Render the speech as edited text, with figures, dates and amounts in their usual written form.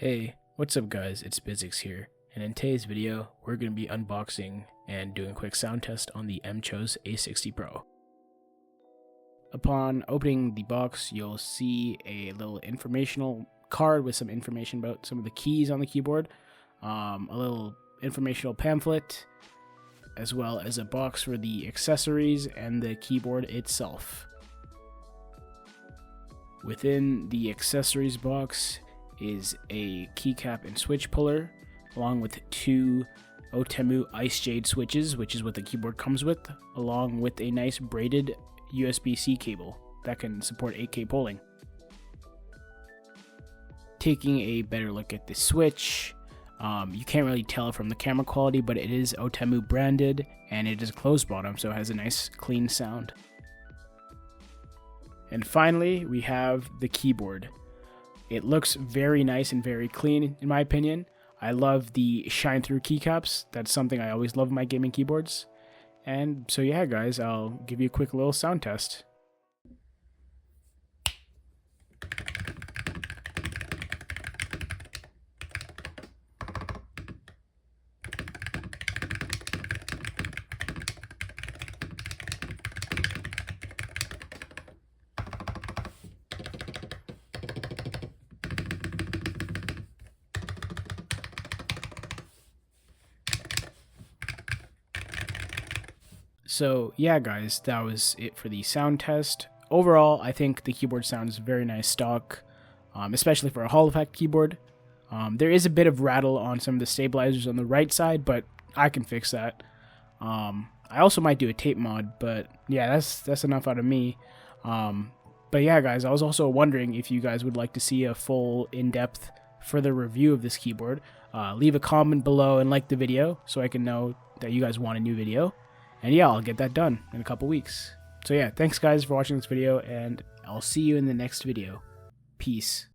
Hey, what's up guys, it's Bizix here, and in today's video, we're going to be unboxing and doing a quick sound test on the MCHOSE A60 Pro. Upon opening the box, you'll see a little informational card with some information about some of the keys on the keyboard, a little informational pamphlet, as well as a box for the accessories and the keyboard itself. Within the accessories box is a keycap and switch puller, along with two Otemu Ice Jade switches, which is what the keyboard comes with, along with a nice braided USB-C cable that can support 8K polling. Taking a better look at the switch, you can't really tell from the camera quality, but it is Otemu branded and it is closed bottom, so it has a nice clean sound. And finally, we have the keyboard. It looks very nice and very clean, in my opinion. I love the shine-through keycaps. That's something I always love in my gaming keyboards. And so yeah, guys, I'll give you a quick little sound test. So yeah guys, that was it for the sound test. Overall, I think the keyboard sounds very nice stock, especially for a Hall effect keyboard. There is a bit of rattle on some of the stabilizers on the right side, but I can fix that. I also might do a tape mod, but yeah, that's enough out of me. But yeah guys, I was also wondering if you guys would like to see a full in-depth further review of this keyboard. Leave a comment below and like the video so I can know that you guys want a new video. And yeah, I'll get that done in a couple weeks. So yeah, thanks guys for watching this video, and I'll see you in the next video. Peace.